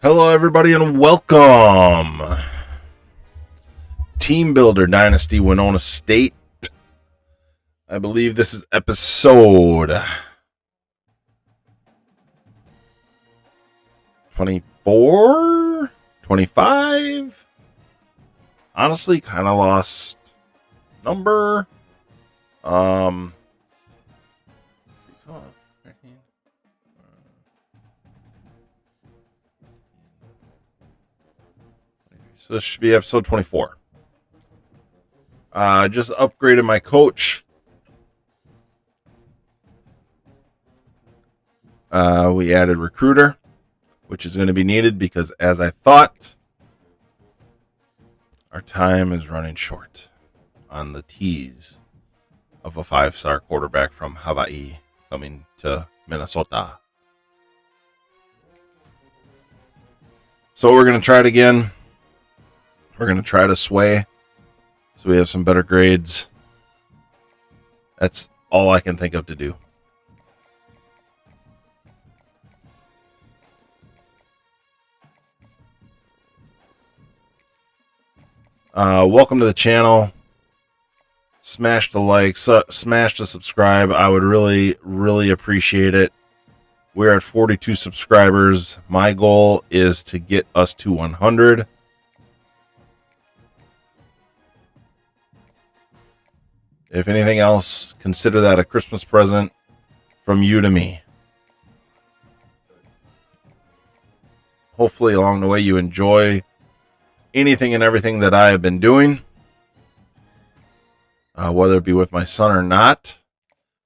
Hello, everybody, and welcome. Team Builder Dynasty Winona State. I believe this is episode 24, 25. Honestly, kind of lost number. So this should be episode 24. Just upgraded my coach. We added recruiter, which is going to be needed because, as I thought, our time is running short on the tease of a 5-star quarterback from Hawaii coming to Minnesota. So we're going to try it again. We're going to try to sway so we have some better grades. That's all I can think of to do. Welcome to the channel. Smash the like, smash the subscribe. I would really appreciate it. We're at 42 subscribers. My goal is to get us to 100. If anything else, consider that a Christmas present from you to me. Hopefully along the way you enjoy anything and everything that I have been doing. Whether it be with my son or not.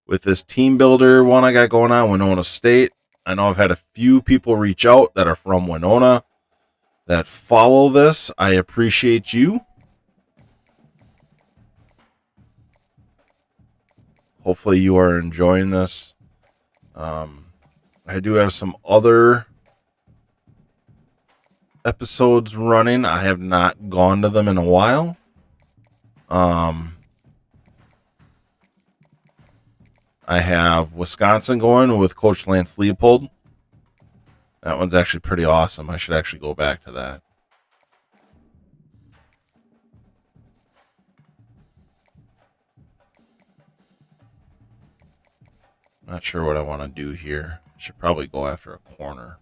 With this team builder one I got going on, Winona State. I know I've had a few people reach out that are from Winona that follow this. I appreciate you. Hopefully you are enjoying this. I do have some other episodes running. I have not gone to them in a while. I have Wisconsin going with Coach Lance Leopold. That one's actually pretty awesome. I should actually go back to that. Not sure what I want to do here. Should probably go after a corner.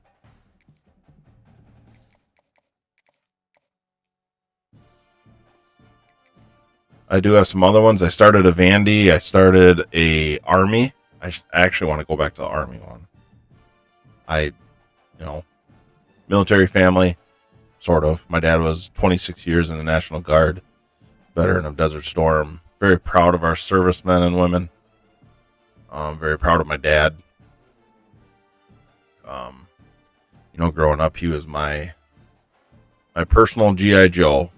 I do have some other ones. I started a Vandy. I started a Army. I actually want to go back to the Army one. Military family, sort of. My dad was 26 years in the National Guard, veteran of Desert Storm. Very proud of our servicemen and women. I'm very proud of my dad. Growing up, he was my personal G.I. Joe.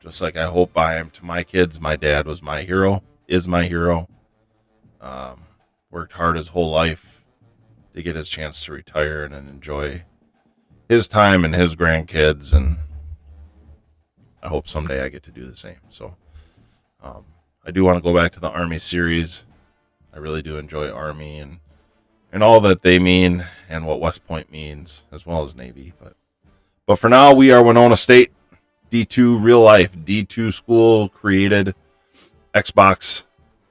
Just like I hope I am to my kids, my dad was my hero, is my hero. Worked hard his whole life to get his chance to retire and enjoy his time and his grandkids, and I hope someday I get to do the same. So, I do want to go back to the Army series. I really do enjoy Army and all that they mean and what West Point means, as well as Navy. But for now, we are Winona State, D2 real life, D2 school created. Xbox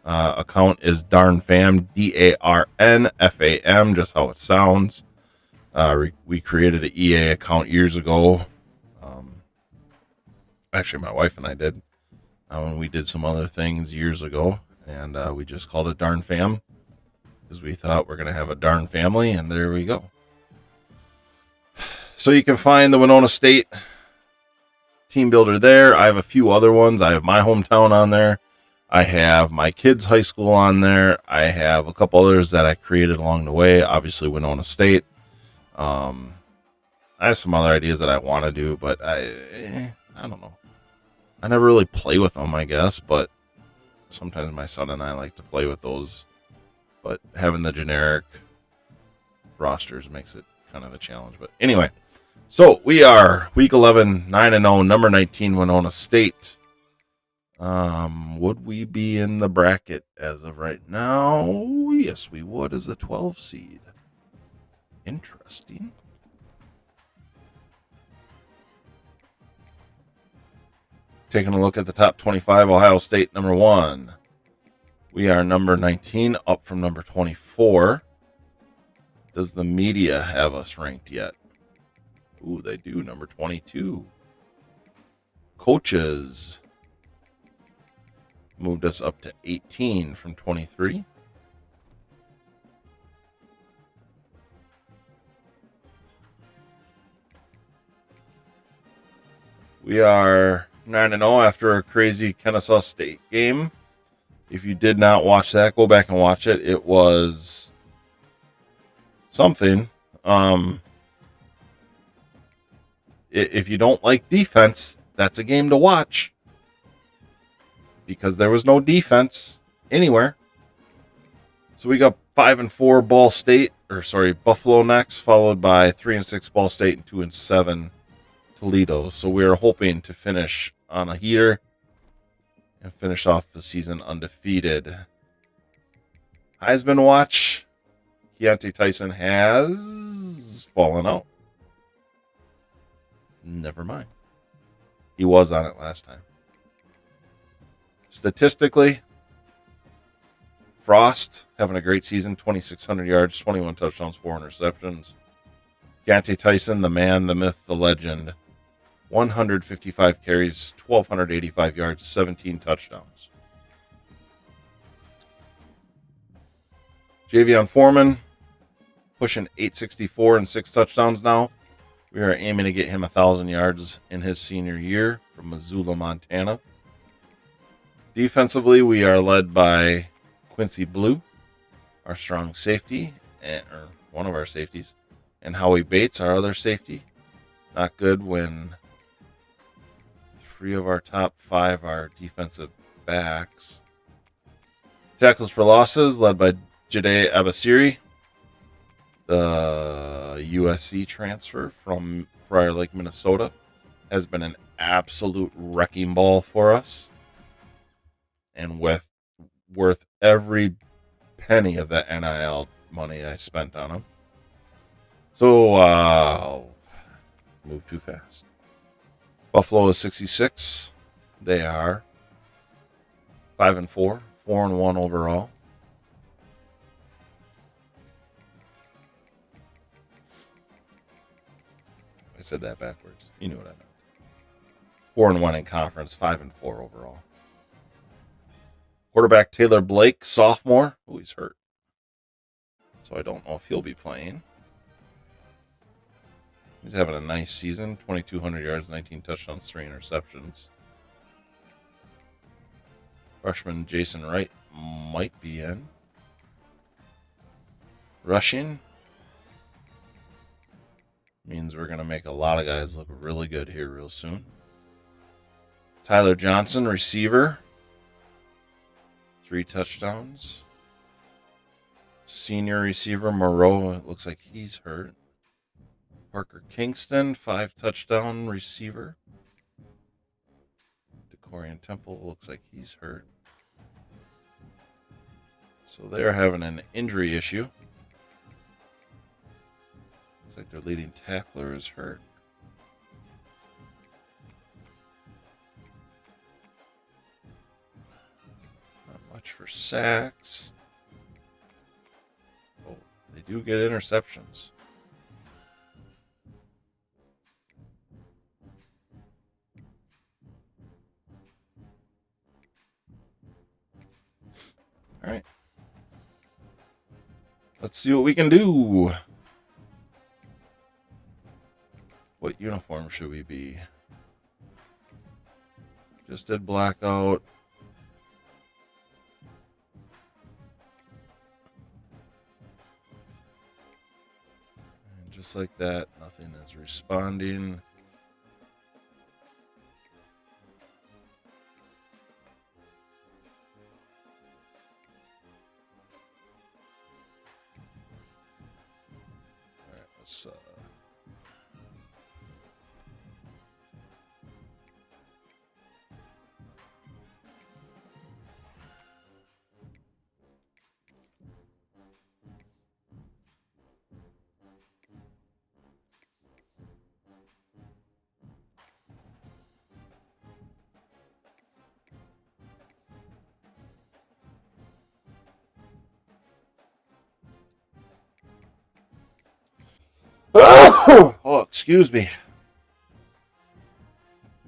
account is DarnFam, DarnFam, just how it sounds. We created an EA account years ago. Actually, my wife and I did. When we did some other things years ago, and we just called it DarnFam because we thought we're going to have a darn family, and there we go. So you can find the Winona State team builder there. I have a few other ones. I have my hometown on there. I have my kids' high school on there. I have a couple others that I created along the way. Obviously, Winona State. I have some other ideas that I want to do, but I don't know. I never really play with them, I guess, but sometimes my son and I like to play with those. But having the generic rosters makes it kind of a challenge. But anyway, so we are week 11, 9-0, number 19, Winona State. Would we be in the bracket as of right now? Yes, we would, as a 12 seed. Interesting. Taking a look at the top 25, Ohio State, number 1. We are number 19, up from number 24. Does the media have us ranked yet? Ooh, they do, number 22. Coaches moved us up to 18 from 23. We are 9-0 after a crazy Kennesaw State game. If you did not watch that, go back and watch it. It was something. If you don't like defense, that's a game to watch. Because there was no defense anywhere. So we got 5-4 Buffalo next, followed by 3-6 Ball State and 2-7 Toledo. So we're hoping to finish on a heater and finish off the season undefeated. Heisman watch. Keontae Tyson has fallen out. Never mind. He was on it last time. Statistically, Frost having a great season, 2,600 yards, 21 touchdowns, 4 interceptions. Keontae Tyson, the man, the myth, the legend, 155 carries, 1,285 yards, 17 touchdowns. Javion Foreman, pushing 864 and 6 touchdowns now. We are aiming to get him 1,000 yards in his senior year from Missoula, Montana. Defensively, we are led by Quincy Blue, our strong safety, or one of our safeties, and Howie Bates, our other safety. Not good when 3 of our top 5 are defensive backs. Tackles for losses, led by Jade Abasiri, the USC transfer from Prior Lake, Minnesota, has been an absolute wrecking ball for us. And worth every penny of the NIL money I spent on him. So, move too fast. Buffalo is 66. They are 5-4, 4-1 overall. I said that backwards. You knew what I meant. 4-1 in conference, 5-4 overall. Quarterback Taylor Blake, sophomore. Oh, he's hurt. So I don't know if he'll be playing. He's having a nice season. 2,200 yards, 19 touchdowns, 3 interceptions. Freshman Jason Wright might be in. Rushing means we're going to make a lot of guys look really good here real soon. Tyler Johnson, receiver. 3 touchdowns. Senior receiver Moreau, it looks like he's hurt. Parker Kingston, 5 touchdown receiver. DeCorian Temple, looks like he's hurt. So they're having an injury issue. Looks like their leading tackler is hurt. For sacks. Oh, they do get interceptions. All right. Let's see what we can do. What uniform should we be? Just did blackout. Just like that, nothing is responding. All right, let's Oh, excuse me.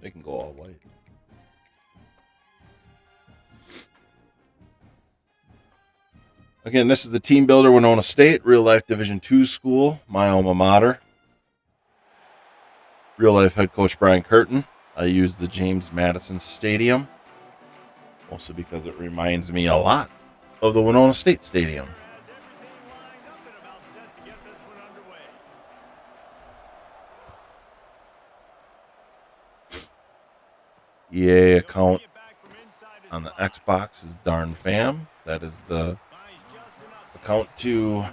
They can go all white. Again, this is the Team Builder Winona State, Real Life Division II school, my alma mater. Real life head coach Brian Curtin. I use the James Madison Stadium, mostly because it reminds me a lot of the Winona State Stadium. EA account on the Xbox is DarnFam. That is the account to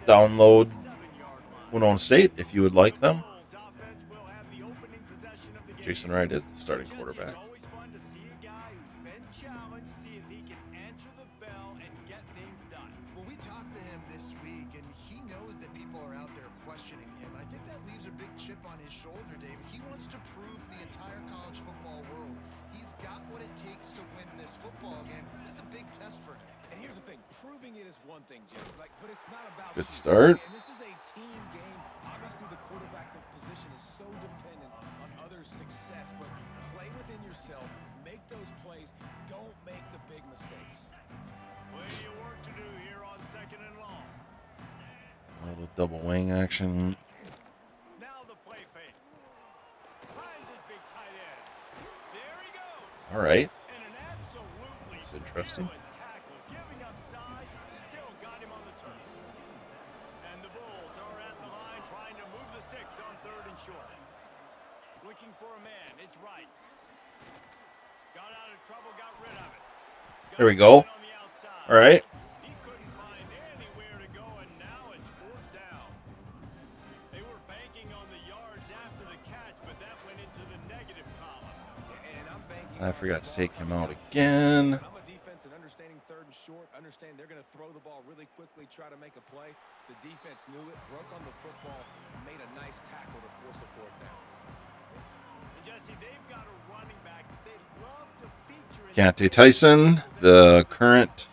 download Winona State if you would like them. Jason Wright is the starting quarterback. Well, we talked to him this week, and he knows that people are out there questioning him. I think that leaves a big chip on his shoulder, David. He wants to prove to the entire college football world he's got what it takes to win this football game. This is a big test for him. And here's the thing, proving it is one thing, Jess, but it's not about good start. And this is a team game. Obviously, the quarterback position is so dependent on others' success, but play within yourself, make those plays, don't make the big mistakes. Plenty of work to do here on 2nd and long. A little double wing action. Now the play fake. Finds his big tight end. There he goes. All right. And an absolutely That's interesting. fearless tackle, giving up size, still got him on the turf. And the Bulls are at the line trying to move the sticks on 3rd and short. Looking for a man. It's right. Got out of trouble, got rid of it. There we go. On the outside. All right. He couldn't find anywhere to go, and now it's 4th down. They were banking on the yards after the catch, but that went into the negative column. And I'm banking. I forgot to take him out again. I'm a defense and understanding 3rd and short, understand they're going to throw the ball really quickly, try to make a play. The defense knew it, broke on the football, made a nice tackle to force a 4th down. Jesse, they've got a running back that they'd love to feature. Keontae Tyson, the current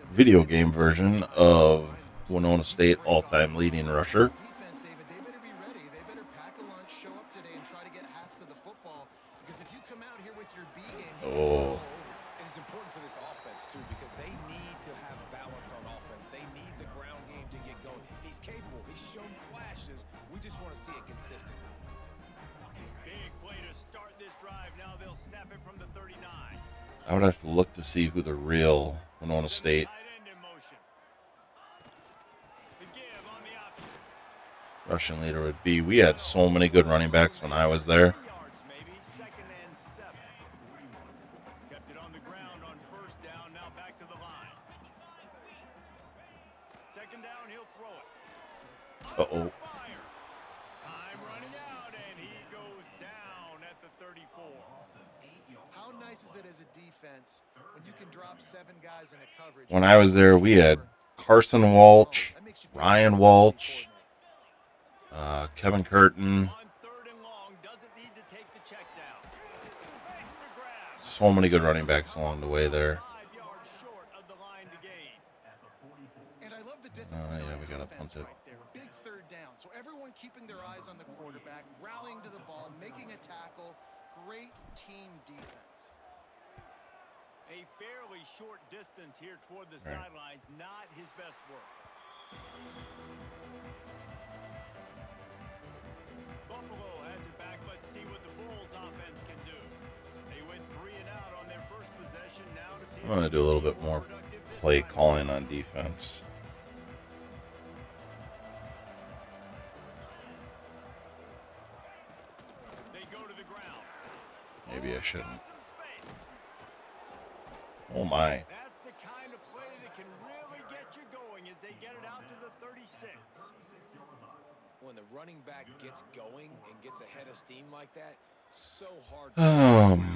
video game version of Winona State all-time leading rusher. Defense, David, they better be ready. They better pack a lunch, show up today, and try to get hats to the football. Because if you come out here with your B game, Oh. And it's important for this offense, too, because they need to have balance on offense. They need the ground game to get going. He's capable. He's shown flashes. We just want to see it consistently. Big play to start this drive. Now they'll snap it from the 39. I would have to look to see who the real Winona State Tight end in motion. The give on the option. rushing leader would be. We had so many good running backs when I was there. 3 yards maybe. 2nd and 7. Kept it on the ground on 1st down. Now back to the line. 2nd down, he'll throw it. Uh-oh. Fire. Time running out, and he goes down at the 34. how nice is it as a defense when you can drop 7 guys in a coverage? When I was there, we had Carson Walsh, Ryan Walsh, Kevin Curtin. On 3rd and long, doesn't need to take the check down. Makes the grab. So many good running backs along the way there. 5 yards short of the line to gain. And I love the discipline. Yeah, we gotta defense punt it. right there. Big 3rd down. So everyone keeping their eyes on the quarterback, rallying to the ball, making a tackle. Great team defense. A fairly short distance here toward the Right. sidelines. Not his best work. Buffalo has it back. Let's see what the Bulls offense can do. They went 3 and out on their first possession. Now to see I'm going to do a little bit more play calling on defense. They go to the ground. Maybe I shouldn't. Got some space. Oh my. That's the kind of play that can really get you going as they get it out to the 36. When the running back gets going and gets ahead of steam like that, so hard.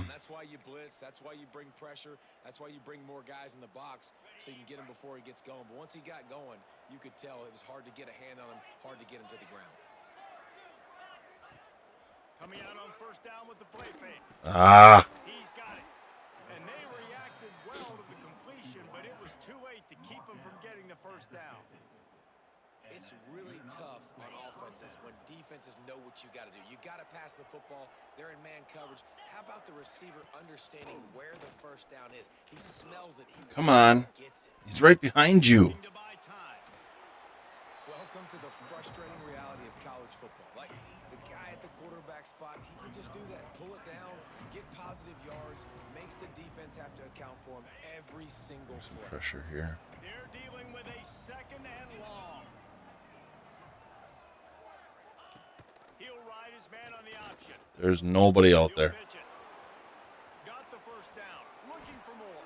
That's why you blitz. That's why you bring pressure. That's why you bring more guys in the box so you can get him before he gets going. But once he got going, you could tell it was hard to get a hand on him, hard to get him to the ground. Coming out on 1st down with the play fake. He's got it. And they reacted well to the completion, but it was too late to keep him from getting the 1st down. It's really tough on offenses when defenses know what you got to do. You got to pass the football. They're in man coverage. How about the receiver understanding where the first down is? He smells it. Come on. Gets it. He's right behind you. Welcome to the frustrating reality of college football. Like the guy at the quarterback spot, he can just do that. Pull it down, get positive yards, makes the defense have to account for him every single Some play. pressure here. They're dealing with a 2nd and long. He'll ride his man on the option. There's nobody out there. Got the first down. Looking for more.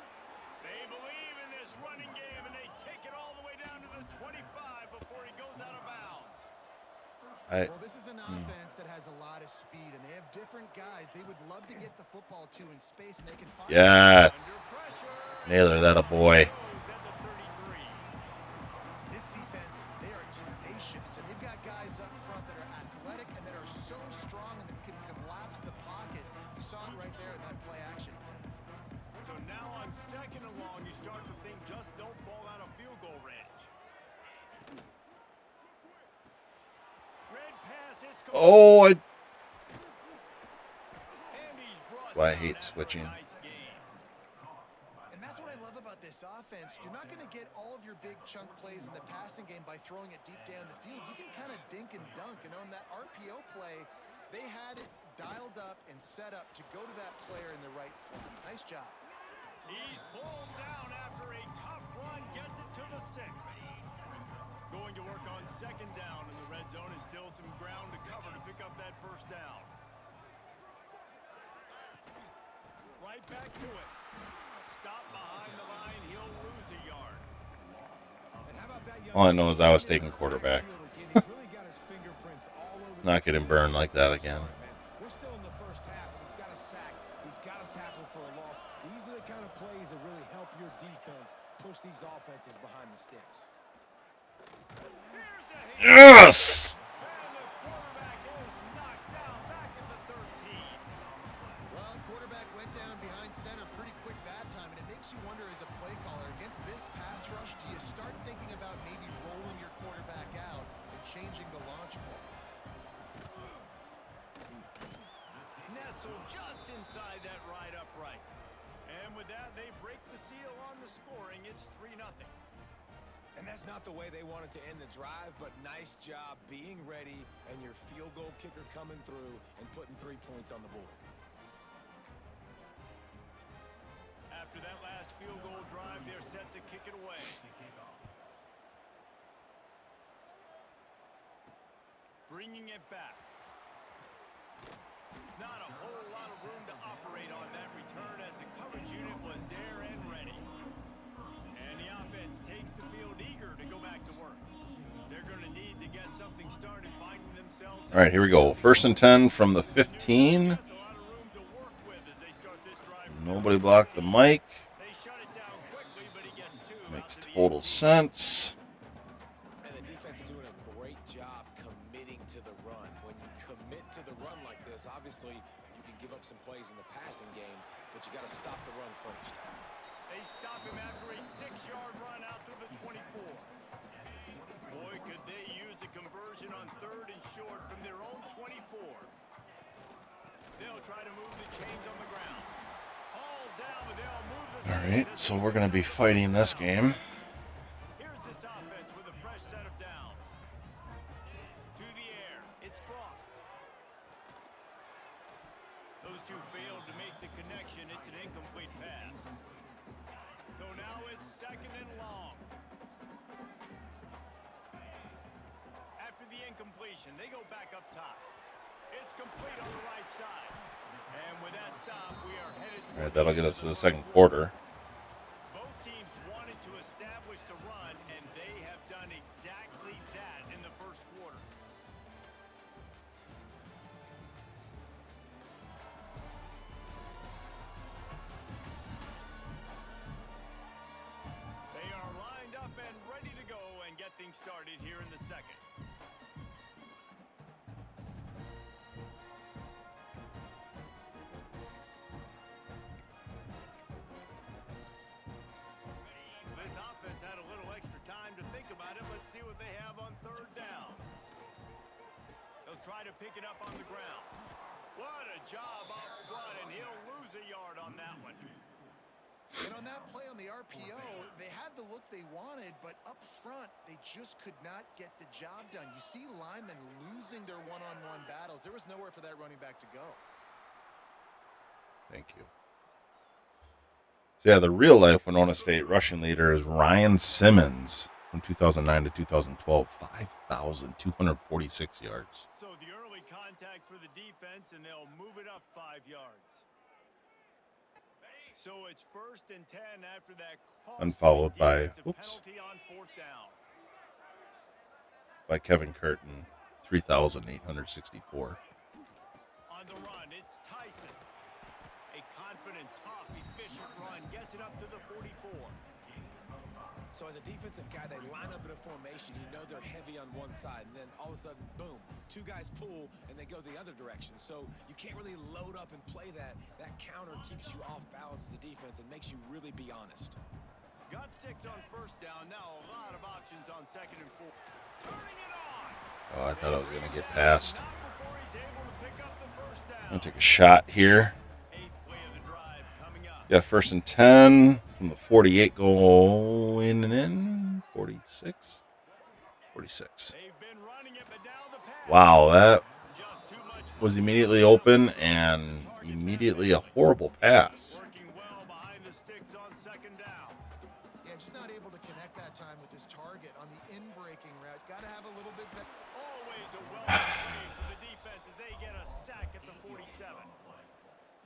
They believe in this running game, and they take it all the way down to the 25 before he goes out of bounds. Well, this is an offense that has a lot of speed, and they have different guys they would love to get the football to in space, and they can find Yes. Naylor, that a boy. This defense, they are tenacious, and they've got guys up front that are athletic and that are so strong and that can collapse the pocket. You saw it right there in that play action attempt. So now on 2nd and long, you start to think just don't fall out of field goal range. Red pass hits. Oh, And he's brought Why I down hate after a switching. nice gain. And that's what I love about this offense. You're not going to get all of your big chunk plays in the passing game by throwing it deep down the field. You can kind of dink and dunk. And on that RPO play, they had it dialed up and set up to go to that player in the right front. Nice job. He's pulled down after a tough run, gets it to the 6. Going to work on 2nd down, and the red zone is still some ground to cover to pick up that first down. Right back to it. Stop behind the line, he'll lose a yard. And how about that young all I know is I was taking quarterback. He's really got his fingerprints all over Not getting burned like that again. We're still in the first half. He's got a sack. He's got a tackle for a loss. These are the kind of plays that really help your defense push these offenses behind the sticks. Yes! And the quarterback is knocked down back at the 13. Well, quarterback went down behind center pretty quick that time, and it makes you wonder as a play caller, against this pass rush, do you start thinking about maybe rolling your quarterback out and changing the launch point? Nestled just inside that right upright. And with that, they break the seal on the scoring. It's 3-0. And that's not the way they wanted to end the drive, but nice job being ready and your field goal kicker coming through and putting 3 points on the board. After that last field goal drive, they're set to kick it away. Bringing it back. Not a whole lot of room to operate on that return as the coverage unit was there and ready. And the offense takes the field eager to go back to work. They're going to need to get something started, finding themselves. All right, here we go. 1st and 10 from the 15. That's a lot of room to work with as they start this drive. Nobody blocked the mic. They shut it down quickly, but he gets 2. Makes total sense. And the defense doing a great job committing to the run. When you commit to the run like this, obviously you can give up some plays in the passing game, but you got to stop the run first. They stop him after a 6-yard run out through the 24. Boy, could they use a conversion on 3rd and short from their own 24. They'll try to move the chains on the ground. All down, but they'll move the All right, so we're going to be fighting this game. Here's this offense with a fresh set of downs. To the air, it's Frost. Those two failed to make the connection. It's an incomplete pass. So now it's 2nd and long. After the incompletion, they go back up top. It's complete on the right side. And with that stop, we are headed All right, that'll get us to the 2nd quarter. Both teams wanted to establish the run, and they have done exactly that in the 1st quarter. They are lined up and ready to go and get things started here in the 2nd. This offense had a little extra time to think about it. Let's see what they have on 3rd try to pick it up on the ground. What a job up front, and he'll lose a yard on that one. And on that play on the RPO, they had the look they wanted, but up front, they just could not get the job done. You see linemen losing their one-on-one battles. There was nowhere for that running back to go. Thank you. So, yeah, the real-life Winona State rushing leader is Ryan Simmons from 2009 to 2012, 5,246 yards. So the early contact for the defense, and they'll move it up 5 yards. So it's 1st and 10 after that. Unfollowed by, penalty on 4th down. By Kevin Curtin, 3,864. On the run, it's Tyson. A confident, tough, efficient run gets it up to the 44. So as a defensive guy, they line up in a formation. You know they're heavy on one side, and then all of a sudden, boom, 2 guys pull, and they go the other direction. So you can't really load up and play that. That counter keeps you off balance as a defense and makes you really be honest. Got 6 on 1st down. Now a lot of options on 2nd and 4. Turning it on. Oh, I thought I was going to get past. Before he's able to pick up the 1st down. I'm going to take a shot here. 8th play of the drive coming up. Yeah, 1st and 10 from the 48 going in. 46. They've been running it, but now the pass. Wow, that Just too much was immediately open and immediately a horrible pass. working well behind the sticks on 2nd down. Yeah, just not able to connect that time with his target on the in-breaking route. Got to have a little bit better. Always a welcome play for the defense as they get a sack at the 47.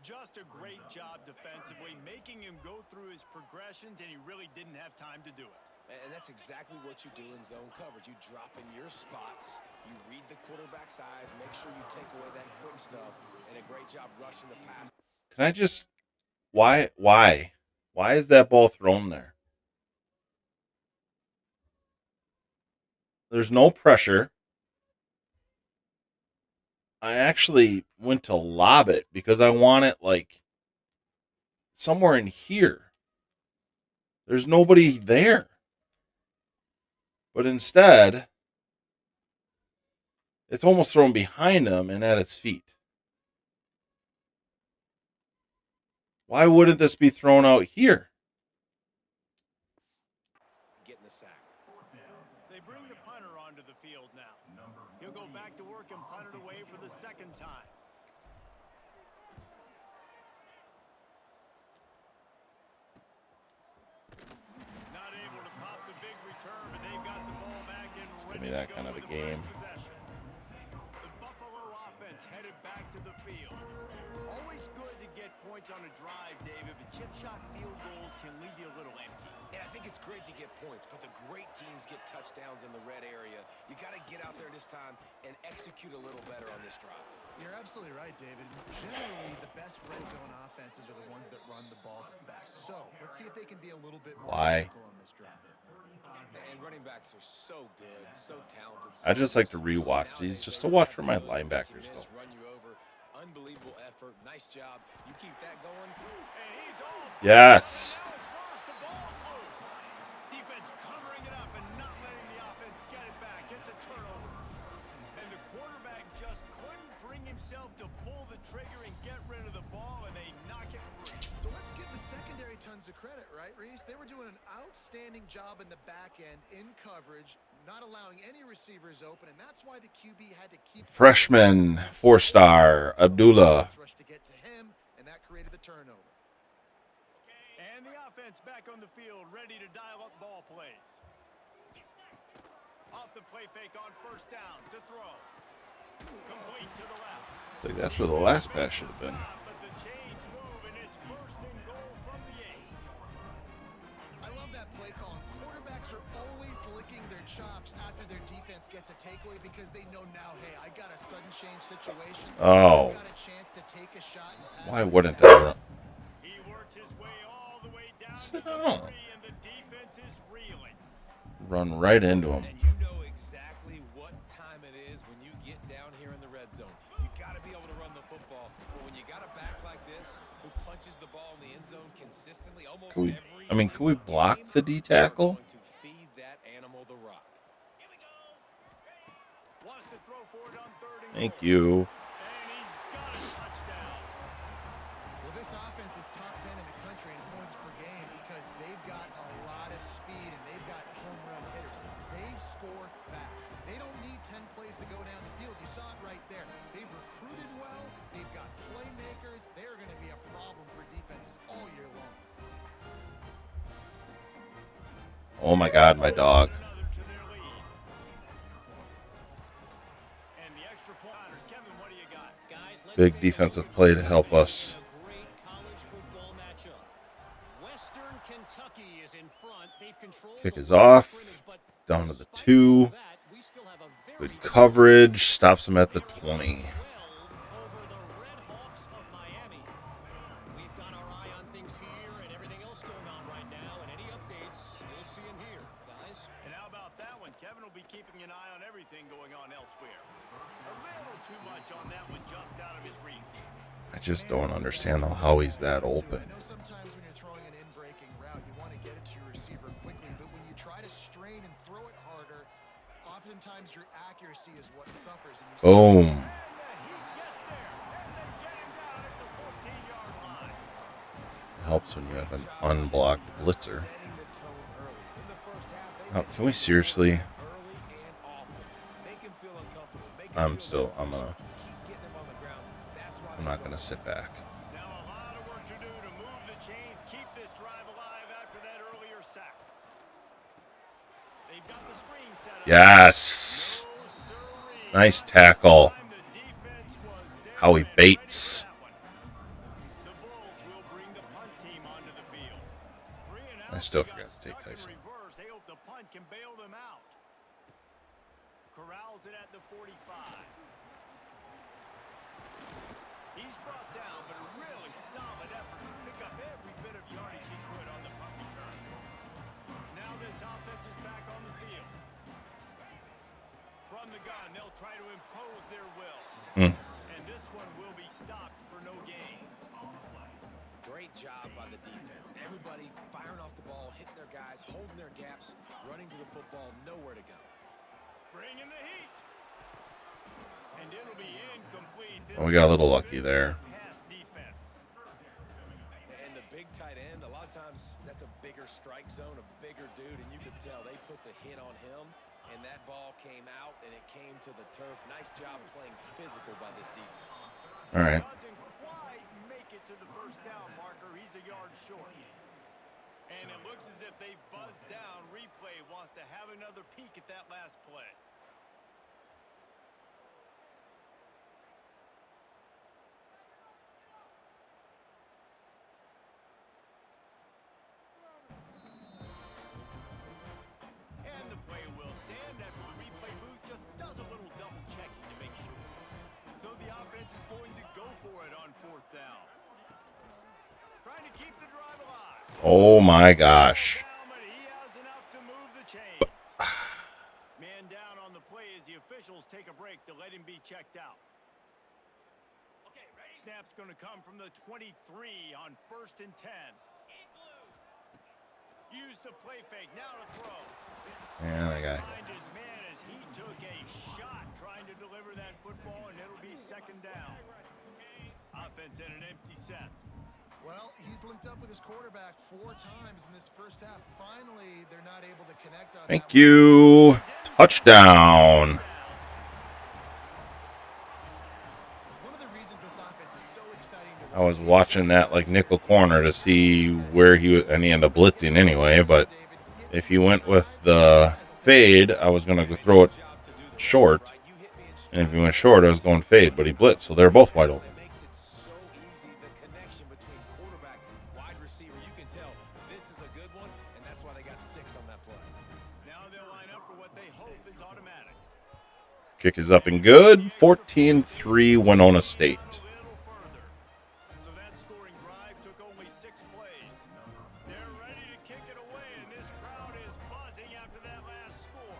Just a great job defensively, making him go through his progressions, and he really didn't have time to do it. And that's exactly what you do in zone coverage. You drop in your spots, you read the quarterback's eyes, make sure you take away that quick stuff, and a great job rushing the pass. Can I just... Why is that ball thrown there? There's no pressure. I actually went to lob it because I want it like somewhere in here. There's nobody there. But instead, it's almost thrown behind him and at his feet. Why wouldn't this be thrown out here? Getting the sack. They bring the punter onto the field now. He'll go back to work and punt it away for the 2nd time. Not able to pop the big return, but they've got the ball back and Give me that kind of a game. The Buffalo offense headed back to the field. Always good to get points on a drive, David, but chip shot field goals can leave you a little empty. And I think it's great to get points, but the great teams get touchdowns in the red area. You got to get out there this time and execute a little better on this drive. You're absolutely right, David. Generally, the best red zone offenses are the ones that run the ball the best. So let's see if they can be a little bit more physical on this drive. And running backs are so good, so talented. I just like to rewatch these just to watch where my linebackers go. Run you over. Unbelievable effort. Nice job. You keep that going. And he's all Yes. the ball's loose. Defense covering it up and not letting the offense get it back. It's a turnover. And the quarterback just couldn't bring himself to pull the trigger and get rid of the ball, and they knock it free. So let's give the secondary tons of credit, right, Reese? They were doing an outstanding job in the back end, in coverage, not allowing any receivers open, and that's why the QB had to keep... Freshman 4-star Abdullah. ...rush to get to him, and that created the turnover. And the offense back on the field, ready to dial up ball plays. Off the play fake on 1st down to throw. Complete to the left. I think that's where the last pass should have been. But the chains move, and it's 1st and goal from the 8. I love that play call. And quarterbacks are always licking their chops after their defense gets a takeaway because they know now, hey, I got a sudden change situation. Oh. I got a chance to take a shot. Why wouldn't I? He works his way all the way down Sit to the down. 3, and the defense is reeling. Run right into him. And you know exactly what time it is when you get down here in the red zone. You got to be able to run the football. But when you got a back like this who punches the ball in the end zone consistently almost Can we, every I mean, can we single block game, the D tackle? you're going to feed that animal the rock. Wants to throw for it on 3rd and Thank goal. you. And he's got a touchdown. Well, this offense is top 10 in the country in points per game because they've got a lot of speed and they've got home run hitters. They score fast. They don't need 10 plays to go down the field. You saw it right there. They've recruited well. They've got playmakers. They're going to be a problem for defenses all year long. Oh my God, my dog. Another to their lead. And the extra pointers. Kevin, what do you got? Guys, let's Big take a defensive look play at to help us. a great college football matchup. Western Kentucky is in front. They've controlled Kick the is line of off. scrimmage, but Down to the despite 2. all that, we still have a very Good coverage. Stops him at the 20. 12 over the Red Hawks of Miami. We've got our eye on things here and everything else going on right now, and any updates, we'll see them here, guys. And how about that one? Kevin will be keeping an eye on everything going on elsewhere. A little too much on that one, just out of his reach. I just don't understand how he's that open. I know sometimes when you're throwing an in-breaking route, you want to get it to your receiver quickly, but when you try to strain and throw it harder, oftentimes your accuracy is what suffers. And you Boom. And the Heat gets there, and they get him down at the 14-yard line. Helps when you have an unblocked blitzer. Setting the tone early. In the first half, they Now, made can we it seriously? early and often. Make him feel uncomfortable. Make him I'm feel gonna. keep getting him on the ground. That's why I'm not gonna sit back. Now a lot of work to do to move the chains, keep this drive alive after that earlier sack. They've got the screen set up. Yes. No siree. Nice tackle. Time the defense was there Howie and ready for Bates. that one. The Bulls will bring the punt team onto the field. 3 and I out. still They got forgot to take stuck in Tyson. reverse. They hope the punt can bail them out. Corrals it at the 45. He's brought down, but a really solid effort to pick up every bit of yardage he could on the punt return. Now this offense is back on the field. From the gun, they'll try to impose their will. And this one will be stopped for no gain. Great job by the defense. Everybody firing off the ball, hitting their guys, holding their gaps, running to the football, nowhere to go. Bringing the heat. And it'll be incomplete. This Oh, we got a little is lucky there. pass defense. And the big tight end, a lot of times that's a bigger strike zone, a bigger dude, and you could tell they put the hit on him, and that ball came out, and it came to the turf. Nice job playing physical by this defense. All right. Doesn't quite make it to the first down marker. He's a yard short. And it looks as if they've buzzed down. Replay wants to have another peek at that last play. And the play will stand after the replay booth just does a little double checking to make sure. So the offense is going to go for it on 4th down. Trying to keep the drive alive. Oh my gosh. But he has enough to move the chains. Man down on the play as the officials take a break to let him be checked out. Snap's going to come from the 23 on 1st and 10. Use the play fake. Now to throw. Yeah, that guy. Find his man as he took a shot trying to deliver that football, and it'll be 2nd down. Offense in an empty set. Well, he's linked up with his quarterback 4 times in this first half. Finally, they're not able to connect on Thank that one. you. Touchdown. One of the reasons this offense is so exciting to I was watching that like nickel corner to see where he was, and he ended up blitzing anyway. But if he went with the fade, I was going to throw it short. And if he went short, I was going fade. But he blitzed, so they're both wide open. It makes it so easy, the connection between quarterback, wide receiver. You can tell this is a good one, and that's why they got 6 on that play. Now they'll line up for what they hope is automatic. Kick is up and good. 14-3 Winona State. A little further. So that scoring drive took only 6 plays. They're ready to kick it away, and this crowd is buzzing after that last score.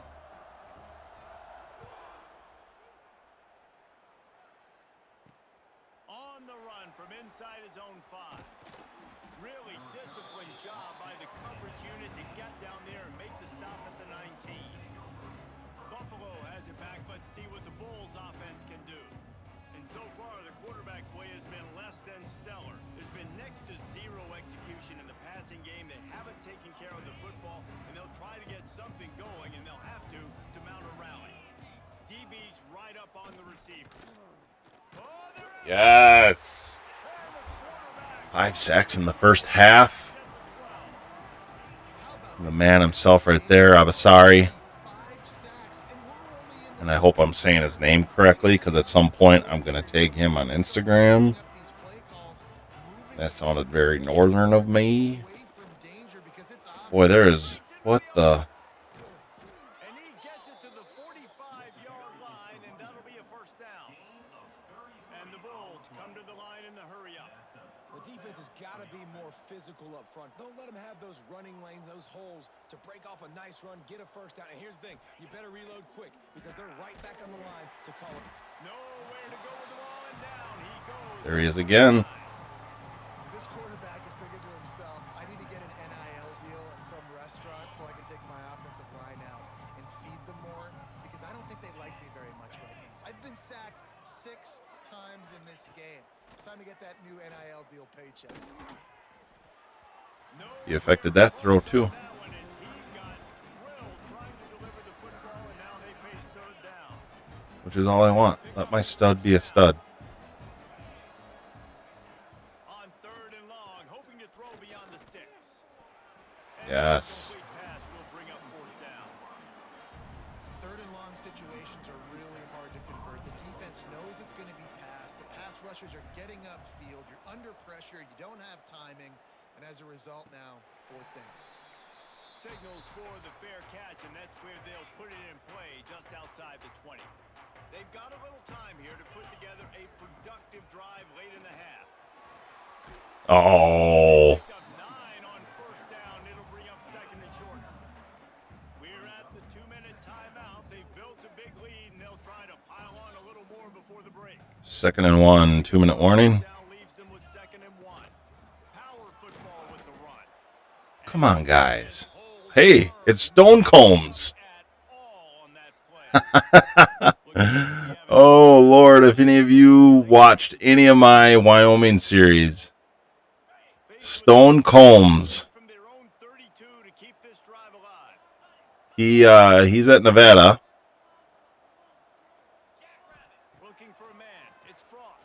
On the run from inside his own 5. Really disciplined job by the coverage unit to get down there and make the stop at the 19. Buffalo has it back. Let's see what the Bulls next to zero execution in the passing game. They haven't taken care of the football, and they'll try to get something going, and they'll have to mount a rally. DB's right up on the receivers. Oh, Yes. 5 sacks in the first half. The man himself right there, Abasari. And I hope I'm saying his name correctly, because at some point I'm going to tag him on Instagram. That sounded very northern of me. Boy, there is... What the... And he gets it to the 45-yard line, and that'll be a first down. And the Bulls come to the line in the hurry-up. The defense has got to be more physical up front. Don't let them have those running lanes, those holes to break off a nice run, get a first down. And here's the thing, you better reload quick because they're right back on the line to call it. Nowhere to go with the ball, and down he goes. There he is again. This quarterback is thinking to himself, I need to get an NIL deal at some restaurant so I can take my offensive line out and feed them more, because I don't think they like me very much right now. I've been sacked 6 times in this game. It's time to get that new NIL deal paycheck. He affected that throw too. That one is he got drilled trying to deliver the football, and now they face third down. Which is all I want. Let my stud be a stud. On third and long, hoping to throw beyond the sticks. And Yes. the complete pass will bring up fourth down. Third and long situations are really hard to convert. The defense knows it's going to be passed. The pass rushers are getting upfield. You're under pressure. You don't have timing. And as a result now, fourth down. Signals for the fair catch, and that's where they'll put it in play just outside the 20. They've got a little time here to put together a productive drive late in the half. Oh. Picked up 9 on first down. It'll bring up second and short. We're at the 2-minute timeout. They've built a big lead, and they'll try to pile on a little more before the break. 2nd and 1, 2-minute warning. Down leaves them with 2nd and 1. Power football with the run. Come on, guys. Hey, it's Stone Combs. At all on that play. Oh, Lord, if any of you watched any of my Wyoming series, Stone Combs, From their own 32 to keep this drive alive. he's at Nevada. Looking for a man. It's Frost.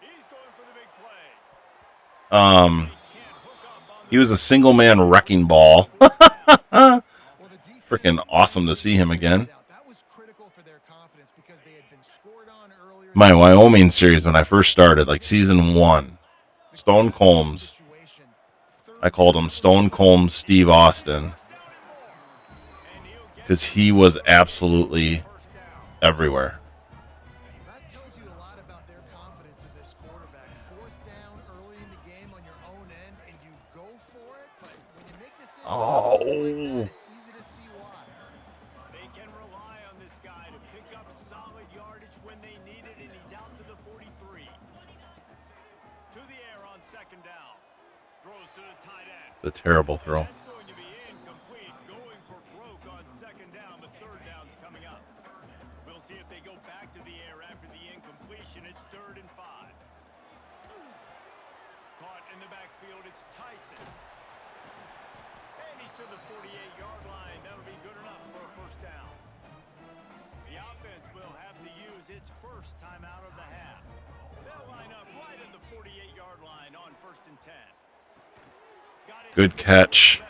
He's going for the big play. Um, Can't hook up on he was a single man wrecking ball. Well, the defense Freaking awesome to see him again. that was critical for their confidence because they had been scored on earlier. My Wyoming series when I first started, like season 1, Stone Combs. Situation. I called him Stone Combs Steve Austin because he was absolutely everywhere. That tells you a lot about their confidence in this quarterback. Fourth down early in the game on your own end, and you go for it. But when you make decisions Oh. like that, it's easy to see why. They can rely on this guy to pick up solid yardage when they need it, and he's out to the 43. To the air on second down. Throws to the tight end. The terrible throw. That's going to be incomplete. Going for broke on second down, but third down's coming up. We'll see if they go back to the air after the incompletion. It's 3rd and 5. Caught in the backfield, it's Tyson. And he's to the 48-yard line. That'll be good enough for a first down. The offense will have to use its first timeout of the half. They'll line up right at the 48-yard line on 1st and 10. Got it. Good catch.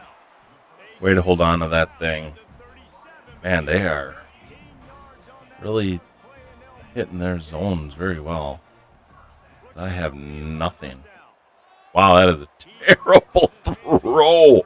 Way to hold on to that thing. Man, they are really hitting their zones very well. I have nothing. Wow, that is a terrible throw.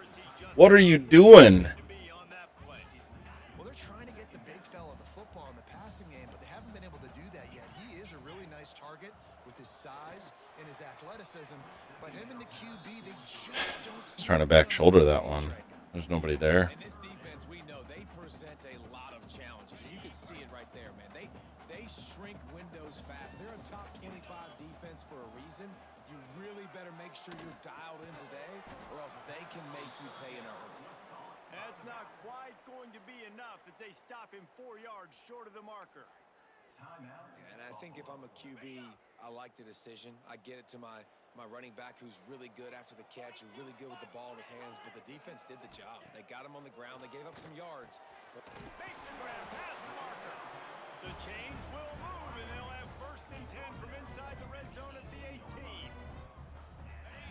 What are you doing? Well, they're trying to get the big fella the football in the passing game, but they haven't been able to do that yet. He is a really nice target with his size and his athleticism, but him and the QB, they just don't. He's trying to back shoulder that one. There's nobody there. And this defense, we know they present a lot of challenges. And you can see it right there, man. They shrink windows fast. They're a top 25 defense for a reason. You really better make sure you're dialed in today, or else they can make you pay in a hurry. That's not quite going to be enough as they stop him 4 yards short of the marker. And I think if I'm a QB, I like the decision. I get it to my My running back who's really good after the catch, who's really good with the ball in his hands, but the defense did the job. They got him on the ground. They gave up some yards. But Makes a grab past the marker. The chains will move, and they'll have 1st and 10 from inside the red zone at the 18.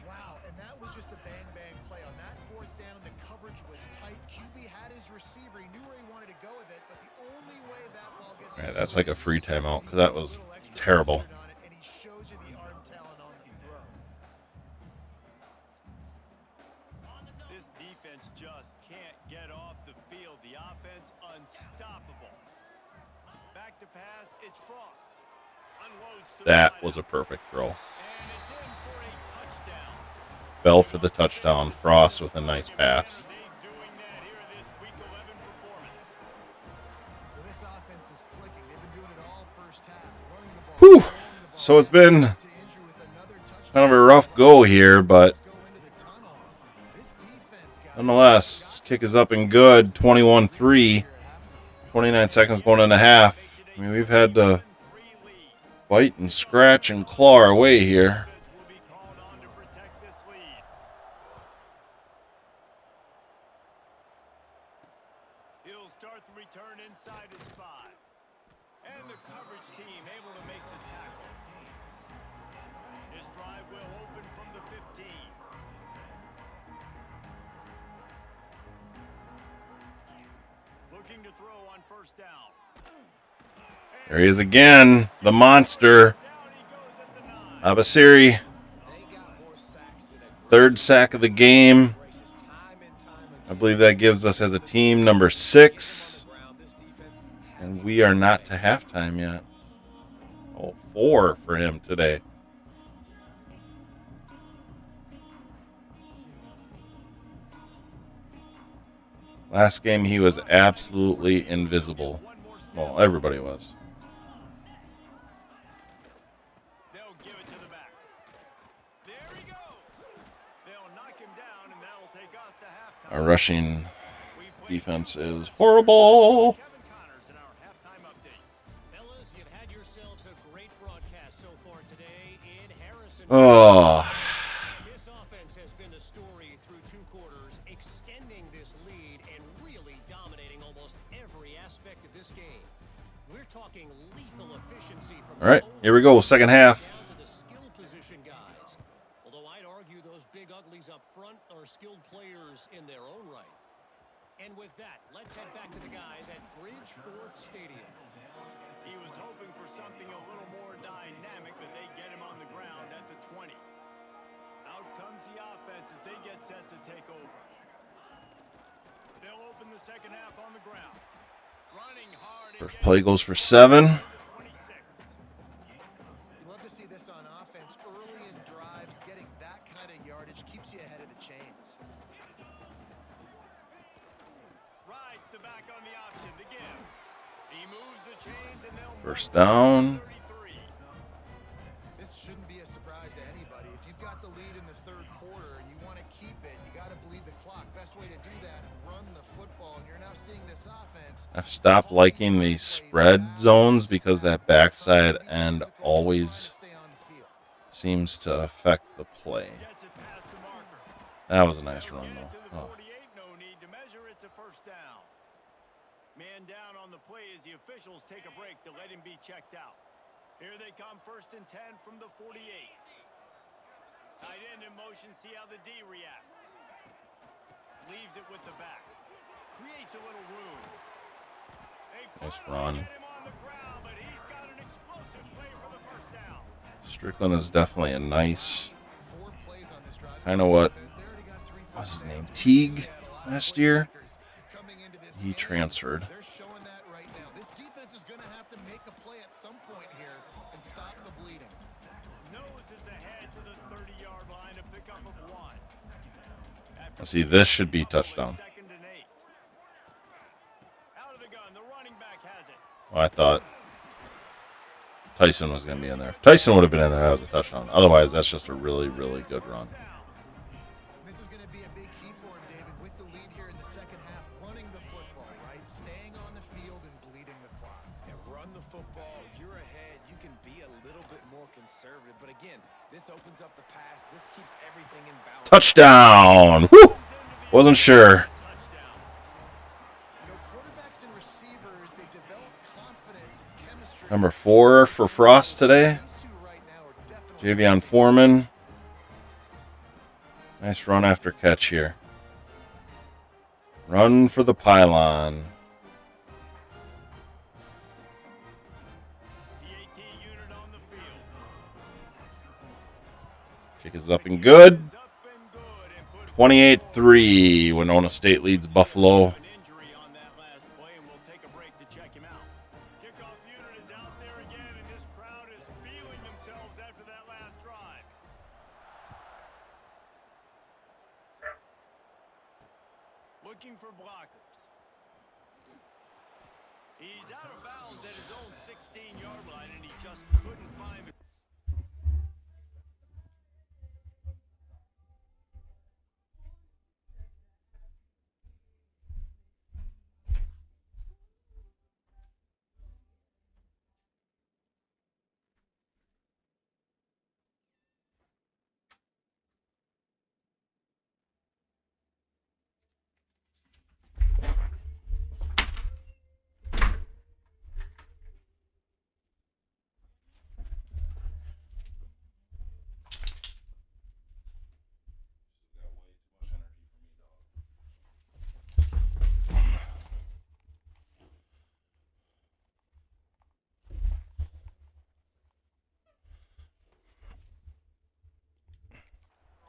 Wow, and that was just a bang-bang play. On that 4th down, the coverage was tight. QB had his receiver. He knew where he wanted to go with it, but the only way that ball gets... All right, that's like a free timeout because that was terrible. And he shows you the arm talent on the throw. This defense just can't get off the field. The offense unstoppable. Back to pass, it's Frost. Unloads to That the was a perfect throw. and it's in for a touchdown. Bell for the touchdown. Frost with a nice pass. They doing that here in this week 11 performance. Well, this offense is clicking. They've been doing it all first half. Running the ball, Whew. throwing the ball, So it's been to injury with another touchdown. kind of a rough go here, but Go into the tunnel. This defense, guys, nonetheless, kick is up and good. 21-3. 29 seconds going into half. I mean, we've had to bite and scratch and claw our way here. Will be called on to protect this lead. He'll start the return inside his 5. And the coverage team able to make the tackle. His drive will open from the 15. Looking to throw on 1st down. There he is again, the monster. Down he goes at the 9. Abasiri, they got more sacks than a 3rd sack of the game. gracious time and time I again. believe that gives us as a team number 6. Ground, this defense And we are not to halftime yet. Oh, 4 for him today. Last game, he was absolutely invisible. Well, everybody was. They'll give it to the back. There he goes. They'll knock him down, and that'll take us to halftime. Our rushing We've played defense is horrible. Kevin Connors in our halftime update. Fellas, you've had yourselves a great broadcast so far today in Harrison. Oh, This offense has been the story through 2 quarters, extending this lead and really dominating almost every aspect of this game. We're talking lethal efficiency from all right, here we go. Second half. down to the skill position guys. Although I'd argue those big uglies up front are skilled players in their own right. And with that, let's head back to the guys at Bridgeforth Stadium. He was hoping for something a little more dynamic, but they get him on the ground at the 20. Out comes the offense as they get set to take over. They'll open the second half on the ground. Running hard. First play goes for 7. 26. You love to see this on offense. Early in drives, getting that kind of yardage keeps you ahead of the chains. Rides the back on the option, the give. He moves the chains and they'll First down. 33. This shouldn't be a surprise to anybody. If you've got the lead in the 3rd quarter and you want to keep it, you got to bleed the clock. Best way to do that, run the football. And you're now seeing this offense. I've stopped liking these spread zones because that backside end always Stay on the field. seems to affect the play. Gets it past the marker. That was a nice run, Get it to the though. Oh. 48, no need to measure, it's a 1st down. Man down on the play as the officials take a break to let him be checked out. Here they come, 1st and 10 from the 48. Tight end in motion, see how the D reacts. Leaves it with the back. Creates a little room. They Nice finally run. get him on the ground, but he's got an explosive play for the 1st down. Strickland is definitely a nice, 4 plays on this drive. kind of what, They already got 3 what's his first name, downs. Teague They had a lot of last year? playmakers coming into this He game. transferred. They're showing that right now. This defense is going to have to make a play at some point here and stop the bleeding. Noses ahead to the 30-yard line, a pickup of 1. Let's see, this should be touchdown. 2nd and 8. Out of the gun, the running back has it. Well, I thought Tyson was going to be in there. If Tyson would have been in there, that was a touchdown. Otherwise, that's just a really, really good run. This is going to be a big key for him, David, with the lead here in the second half, running the football, right? Staying on the field and bleeding the clock. And run the football. You're ahead. You can be a little bit more conservative. conservative, but again, this opens up the pass. This keeps everything in balance. Touchdown. Woo! Wasn't sure. You know, quarterbacks and receivers, they develop confidence and chemistry. Number 4 for Frost today. These two right now are definitely Javion Foreman. Nice run after catch here. Run for the pylon. Kick is up and good. 28-3. Winona State leads Buffalo. Looking for blockers. He's out of bounds at his own 16-yard line, and he just couldn't find it.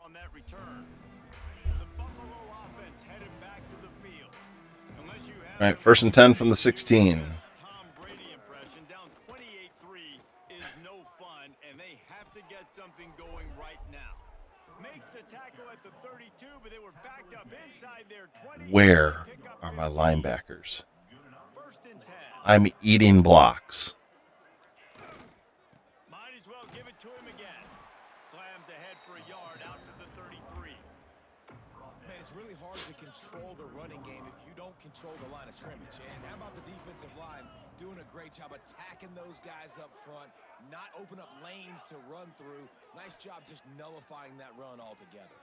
On that return, the Buffalo offense headed back to the field. Unless you have All right, 1st and 10 from the 16. Tom Brady impression, down 28-3 is no fun, and they have to get something going right now. Makes the tackle at the 32, but they were backed up inside their 20. Where are my linebackers? 1st and 10. I'm eating blocks. Might as well give it to him again. Slams ahead for a yard out to the 33. Man, it's really hard to control the running game if you don't control the line of scrimmage. And how about the defensive line doing a great job attacking those guys up front, not open up lanes to run through. Nice job just nullifying that run altogether.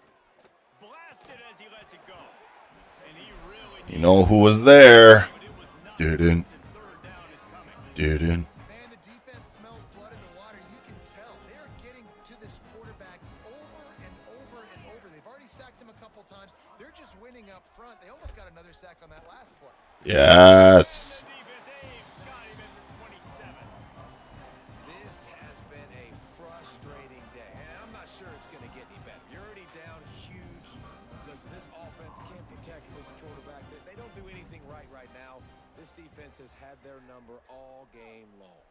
Blasted as he lets it go. And he really You know who was there? but it was not Didn't. third down is coming. Didn't. Man, the defense smells blood in the water. You can tell. They're getting to this quarterback over and over and over. They've already sacked him a couple times. They're just winning up front. They almost got another sack on that last play. Yes. Defense Abe got him at the 27. This has been a frustrating day, and I'm not sure it's going to get any better. You're already down huge. Listen, this offense can't protect this quarterback. They don't do anything right now. This defense has had their number all game long.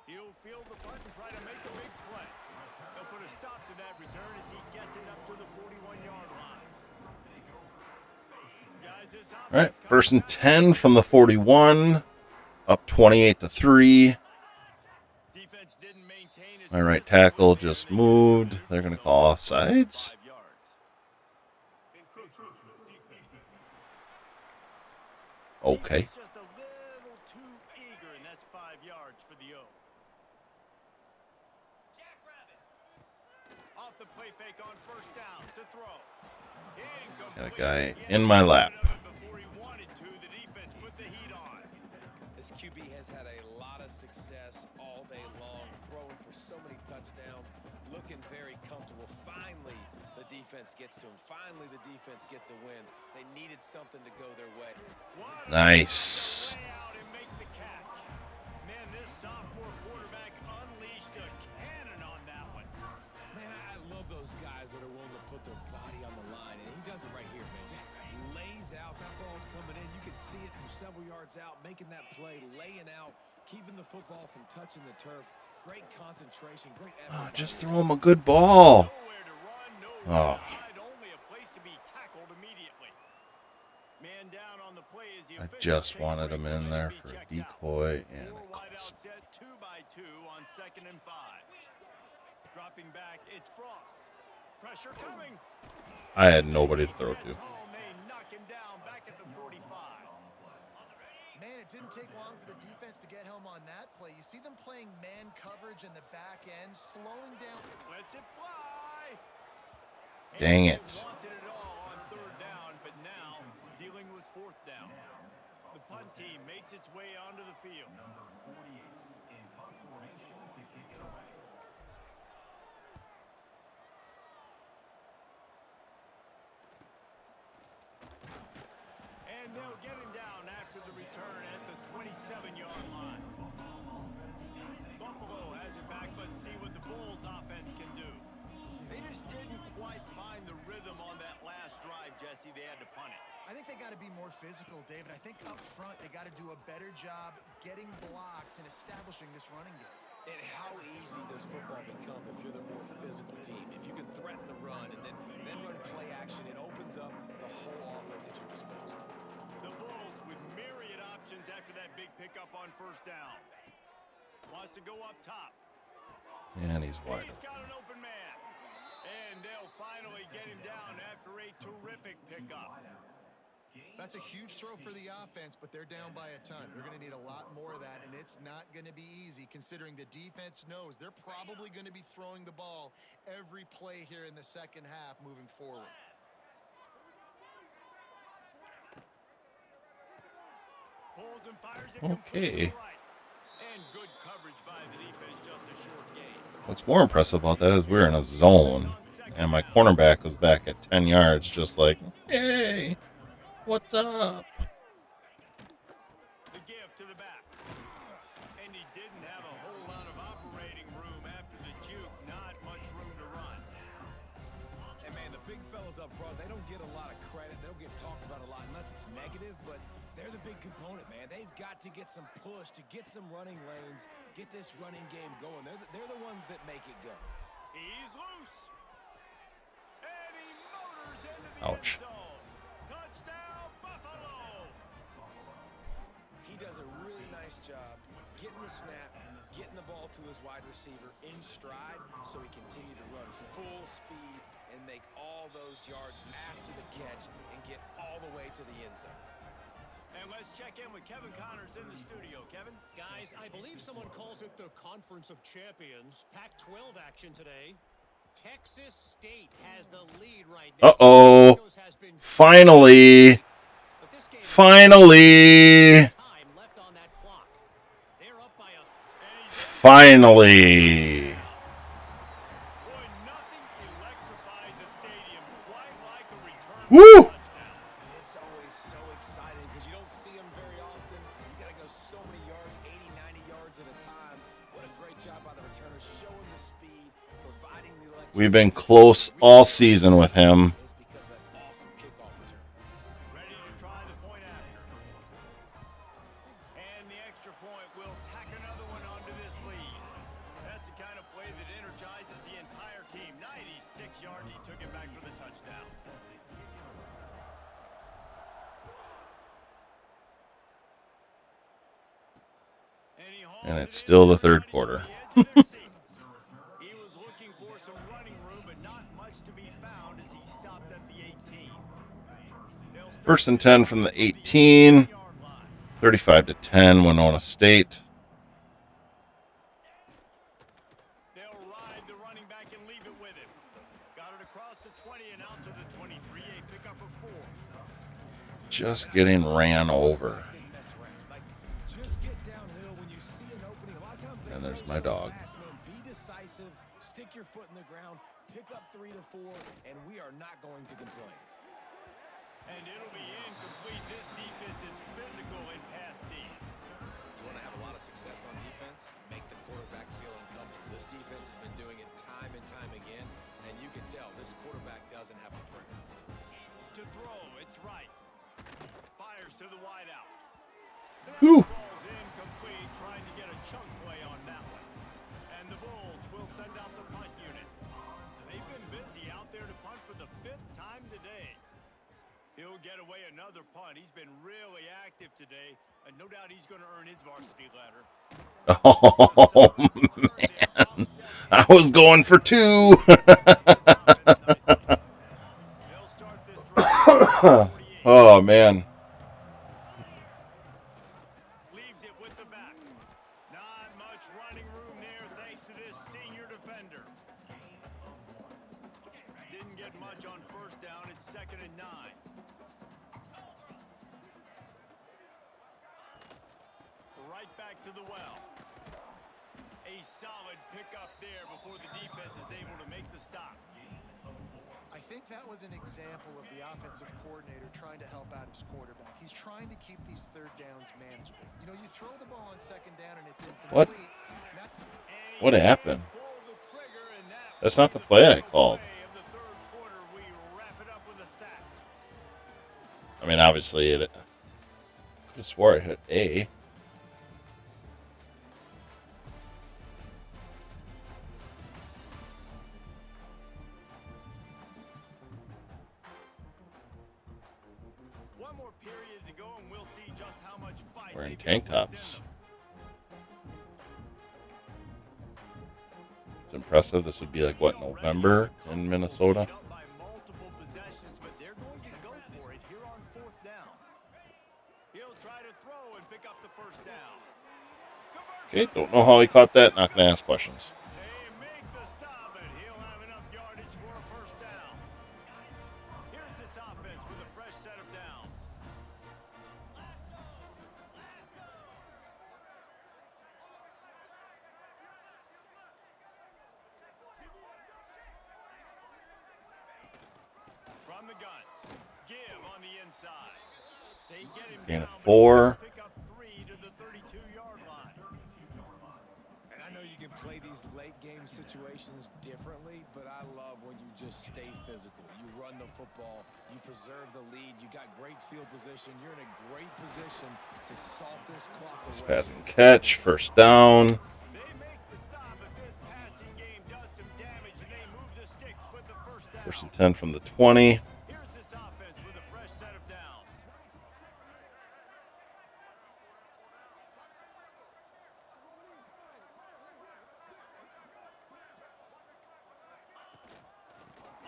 He'll field the punt and try to make a big play. He'll put a stop to that return as he gets it up to the 41-yard line. Guys, this All right, 1st and 10 from the 41. Up 28-3. defense didn't maintain its My right tackle just moved. They're going to call offsides. 5 yards. Okay. He's just a little too eager, and that's 5 yards for the O. Off the play fake on 1st down to throw. Got a guy in my lap. Before he wanted to, the defense put the heat on. This QB has had a lot of success all day long, throwing for so many touchdowns, looking very comfortable. Finally, the defense gets to him. Finally, the defense gets a win. They needed something to go their way. Nice. Lay out and make the catch. Man, this sophomore quarterback unleashed a cannon on that one. Man, I love those guys that are willing to put their body on the line, and he does it right here, man. Just lays out. That ball's coming in. You can see it from several yards out, making that play, laying out, keeping the football from touching the turf. Great concentration, great effort. Just throw him a good ball. Nowhere to run, nowhere Oh. to hide, only a place to be tackled immediately. Man down on the play as the I officials just take a wanted break him and in let there him be for a checked out. decoy, and Four it wide cost out set, 2-by-2 on 2nd and 5. Dropping back, it's Frost. Pressure coming. I had nobody to throw to. Home, they knock him down back at the 45. Man, it didn't take long for the defense to get home on that play. You see them playing man coverage in the back end, slowing down. Lets it fly. Dang And it. they wanted it all on third down, but now dealing with fourth down. The punt team makes its way onto the field. And they'll get him down after the return at the 27-yard line. Buffalo has it back. Let's see what the Bulls offense can do. They just didn't quite find the rhythm on that last drive, Jesse. They had to punt it. I think they got to be more physical, David. I think up front they got to do a better job getting blocks and establishing this running game. And how easy does football become if you're the more physical team? If you can threaten the run and then run play action, it opens up the whole offense at your disposal. The Bulls with myriad options after that big pickup on first down. Wants to go up top. And he's wide. He's got an open man. And they'll finally get him down after a terrific pickup. That's a huge throw for the offense, but they're down by a ton. They're going to need a lot more of that, and it's not going to be easy considering the defense knows they're probably going to be throwing the ball every play here in the second half moving forward. Pulls and fires it Okay. right. And good coverage by the defense, just a short gain. What's more impressive about that is we're in a zone, and my cornerback was back at 10 yards, just like, hey, what's up? The give to the back. And he didn't have a whole lot of operating room after the juke. Not much room to run. And man, the big fellas up front, they don't get a lot of credit. They don't get talked about a lot unless it's negative, but they're the big component, man. They've got to get some push, to get some running lanes, get this running game going. They're the ones that make it go. He's loose. And he motors into the Ouch. end zone. Touchdown, Buffalo. He does a really nice job getting the snap, getting the ball to his wide receiver in stride so he continue to run full speed and make all those yards after the catch and get all the way to the end zone. And let's check in with Kevin Connors in the studio. Kevin? Guys, I believe someone calls it the Conference of Champions. Pac-12 action today. Texas State has the lead right now. Uh-oh. Finally. But this game Finally. time left on that clock. They're up by a Finally. Boy, nothing electrifies a stadium quite like a return Woo! touchdown. It's always so exciting because you don't see them very often. You got to go so many yards, 80, 90 yards at a time. What a great job by the returner, showing the speed, providing the electricity. We've been close all season with him. It's because of that awesome kickoff return. Ready to try the point after. And the extra point will tack another one onto this lead. That's the kind of play that energizes the entire team. 96 yards, he took it back for the touchdown. And it's still the third quarter. He was looking for some running room, but not much to be found as he stopped at the 18. First and 10 from the 18. 35-10, Winona State. They'll ride the running back and leave it with him. Got it across the 20 and out to the 23. A pickup of 4. Just getting ran over. Didn't mess around. Like, just get downhill when you see an opening. A lot of times they And there's throw my so dog. fast, man. Be decisive, stick your foot in the ground, pick up 3 to 4, and we are not going to complain. And it'll be incomplete. This defense is physical and pass deep. You want to have a lot of success on defense? Make the quarterback feel uncomfortable. This defense has been doing it time and time again, and you can tell this quarterback doesn't have a prayer. To throw, it's right. Fires to the wideout. Whew. Ball's incomplete, trying to get a chunk play on that one. And the Bulls will send out the punt unit. They've been busy out there to punt for the 5th time today. He'll get away another punt. He's been really active today, and no doubt he's going to earn his varsity ladder. Oh, man. I was going for 2. They'll start this drive. Oh, man. running room there thanks to this senior defender. Didn't get much on first down. It's 2nd and 9. Right back to the well. A solid pickup there before the defense is able to make the stop. I think that was an example of the offensive coordinator trying to help out his quarterback. He's trying to keep these third downs manageable. You know, you throw the ball on 2nd down and it's incomplete. What happened? That's not the play I called. I mean, obviously, I could have swore I hit A. One more period to go, and we'll see just how much fight. Wearing tank tops. It's impressive. This would be like, what, November in Minnesota? By multiple possessions, but they're going to go for it here on 4th down. He'll try to throw and pick up the first down. Okay, don't know how he caught that. Not going to ask questions. They make the stop, and he'll have enough yardage for a first down. Here's this offense with a fresh set of downs. From the gun, give on the inside. They get him Gain of down, 4. pick up 3 to the 32-yard line. And I know you can play these late game situations differently, but I love when you just stay physical. You run the football, you preserve the lead, you got great field position, you're in a great position to salt this clock This away. pass and catch. First down. They make the stop, but this passing game does some damage, and they move the sticks with the first down. 1st and 10 from the 20. Here's this offense with a fresh set of downs.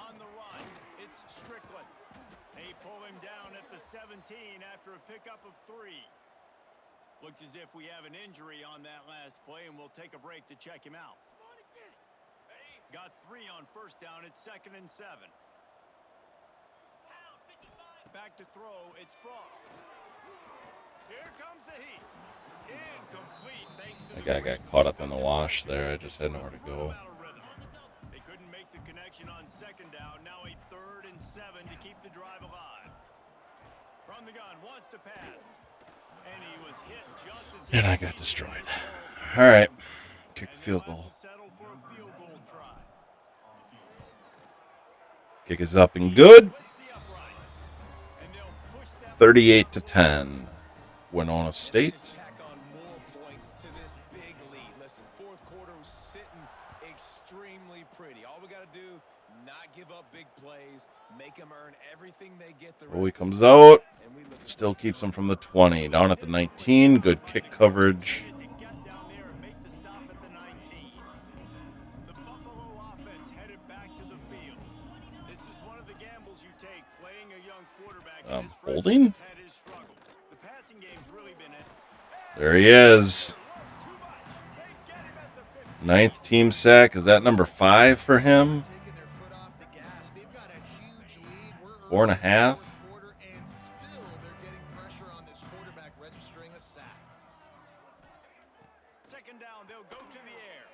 On the run, it's Strickland. They pull him down at the 17 after a pickup of 3. Looks as if we have an injury on that last play, and we'll take a break to check him out. Got 3 on first down. It's 2nd and 7. Back to throw. It's Frost. Here comes the heat. Incomplete thanks to That guy got caught up in the wash there. I just had nowhere to go. They couldn't make the connection on 2nd down. Now a 3rd and 7 to keep the drive alive. From the gun, wants to pass. And he was hit just as And I got destroyed. All right. Kick field goal. settle for a field goal try. Kick is up and good. Let's see upright. And they'll push that 38 to 10. Winona State. Just tack on more points to this big lead. Listen, 4th quarter was sitting extremely pretty. All we got to do, not give up big plays, make them earn everything they get the rest Bowie of the comes season. out. And we look Still keeps him from the 20. Down at the 19. Good kick coverage. to get down there and make the stop at the 19. The Buffalo offense headed back to the field. This is one of the gambles you take playing a young quarterback. in his freshman Holding? has had his struggles. The passing game's really been it. There he is. Too much. They get him at the 50. 9th team sack. Is that number 5 for him? Taking their foot off the gas. They've got a huge lead. We're 4.5. early in the 4th quarter, and still they're getting pressure on this quarterback registering a sack. 2nd down, they'll go to the air.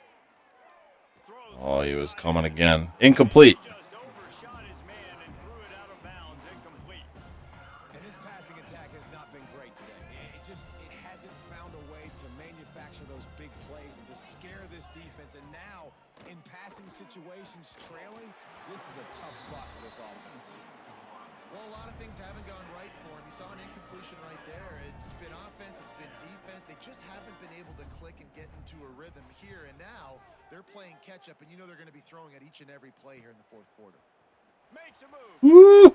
Throws Oh, he was coming again. Incomplete. just overshot his man and threw it out of bounds, incomplete. And this passing attack has not been great today. It hasn't found a way to manufacture those big plays and to scare this defense. And now, in passing situations, trailing, this is a tough spot for this offense. Well, a lot of things haven't gone right for him. You saw an incompletion right there. It's been offense, it's been defense. They just haven't been able to click and get into a rhythm here. And now they're playing catch-up, and you know they're going to be throwing at each and every play here in the 4th quarter. Makes a move. Woo!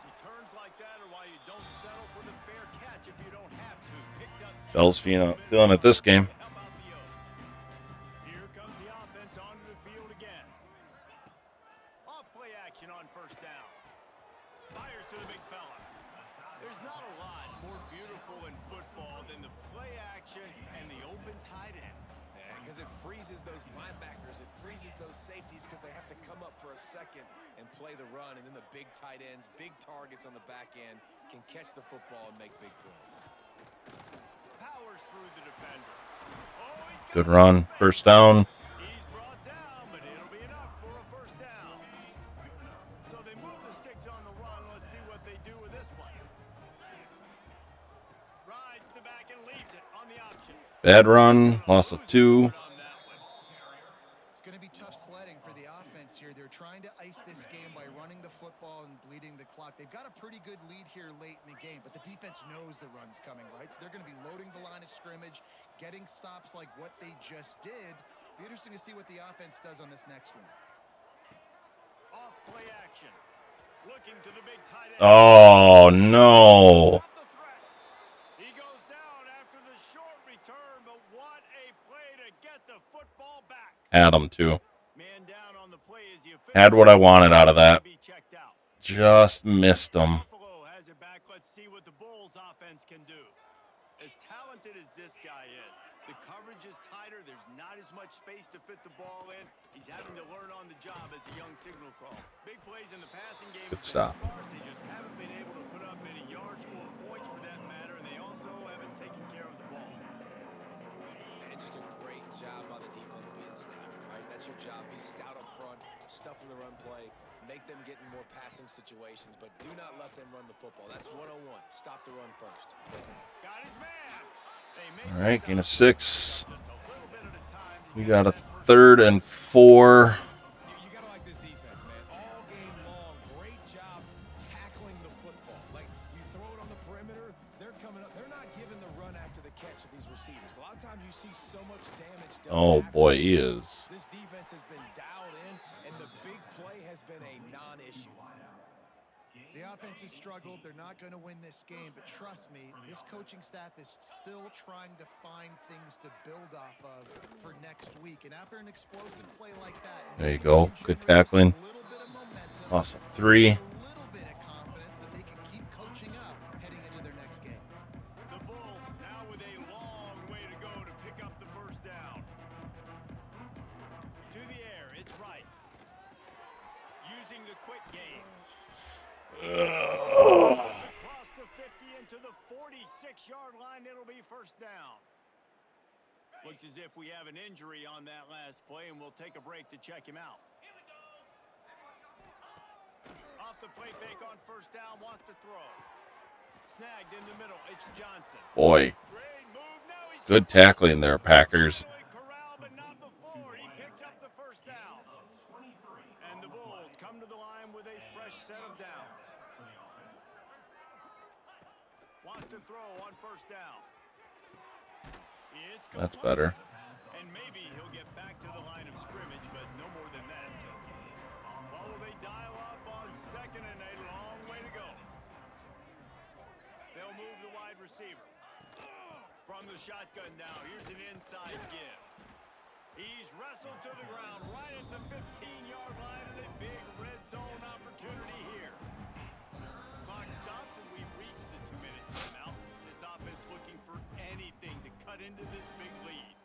Returns like that are why you don't settle for the fair catch if you don't have to. Picks up Bell's feeling it this game. Help out the yoke. Here comes the offense onto the field again. Off play action on first down. Fires to the big fella. There's not a lot more beautiful in football than the play action and the open tight end. Yeah, because it freezes those linebackers. It freezes those safeties because they have to come up for a second and play the run. And then the big tight ends, big targets on the back end can catch the football and make big plays. Powers through the defender. Oh, he's got Good run. First down. He's brought down, but it'll be enough for a first down. So they move the sticks on the run. Let's see what they do with this one. Rides the back and leaves it on the option. Bad run. Loss of 2. On that one. It's going to be tough sledding for the offense here. They're trying to ice this game by running the football and bleeding the clock. They've got a pretty good lead here late in the game, but the defense knows the run's coming, right? So they're going to be loading the line of scrimmage, getting stops like what they just did. Be interesting to see what the offense does on this next one. Off play action. Looking to the big tight end. Oh, no. Stop the threat. He goes down after the short return, but what a play to get the football back. Had him, too. Man down on the play as the Had what I wanted out of that. Be checked out. Just missed him. Buffalo has it back. Let's see what the Bulls offense can do. As talented as this guy is, the coverage is tighter. There's not as much space to fit the ball in. He's having to learn on the job as a young signal call. Big plays in the passing game. Good have been stop. sparse. They just haven't been able to put up any yards or points for that matter, and they also haven't taken care of the ball. And just a great job by the defense being stout, right? That's your job. Be stout up front, stuff in the run play, make them get in more passing situations, but do not let them run the football. That's 101. Stop the run first. Got his man. All right, gain of 6. Just a little bit at a time. We got a 3rd and 4. You got to like this defense, man. All game long, great job tackling the football. Like, you throw it on the perimeter, they're coming up. They're not giving the run after the catch of these receivers. A lot of times you see so much damage done. Oh, after boy, the he catch. is. This defense has been dialed in, and the big play has been a non-issue. The offense has struggled. They're not going to win this game, but trust me, this coaching staff is still trying to find things to build off of for next week. And after an explosive play like that, There you go. Good tackling. a little bit of momentum, Loss of 3. a little bit of confidence that they can keep coaching up heading into their next game. The Bulls now with a long way to go to pick up the first down. To the air, it's right. Using the quick game. Across the 50 into the 46-yard line, it'll be first down. Looks as if we have an injury on that last play, and we'll take a break to check him out. Off the play fake on first down, wants to throw. Snagged in the middle, it's Johnson. Boy, Great move, now he's good tackling there, Packers. corral, but not before. He picks up the first down. And the Bulls come to the line with a fresh set of downs. Wants to throw on first down. It's That's complete. better. And maybe he'll get back to the line of scrimmage, but no more than that. Well, will they dial up on second and a long way to go? They'll move the wide receiver. From the shotgun now, here's an inside give. He's wrestled to the ground right at the 15-yard line, and a big red zone opportunity here. Clock stops, and we've reached the 2-minute timeout. This offense looking for anything to cut into this big lead.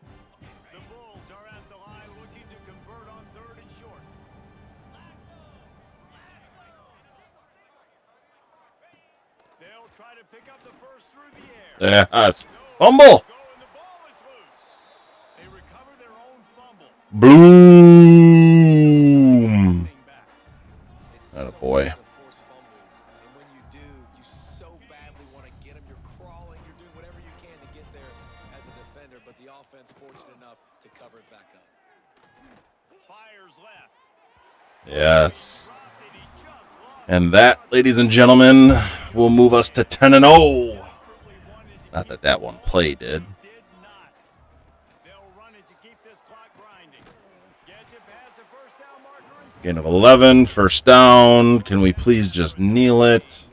The Bulls are at the line looking to convert on 3rd and short. They'll try to pick up the first through the air. Yes. Fumble. Go, and the ball is loose. They recover their own fumble. Bloom. Atta boy. To force fumbles, and when you do, you so badly want to get them. You're crawling, you're doing whatever you can to get there as a defender, but the offense fortunate enough to cover it back up. Fires left. Yes. Dropped it. He just lost And that, ladies and gentlemen, will move us to 10-0. desperately wanted to Not that that one play did. did not. They'll run it to keep this clock grinding. Gets it past the first down marker and Gain of 11. First down. Can we please just kneel it?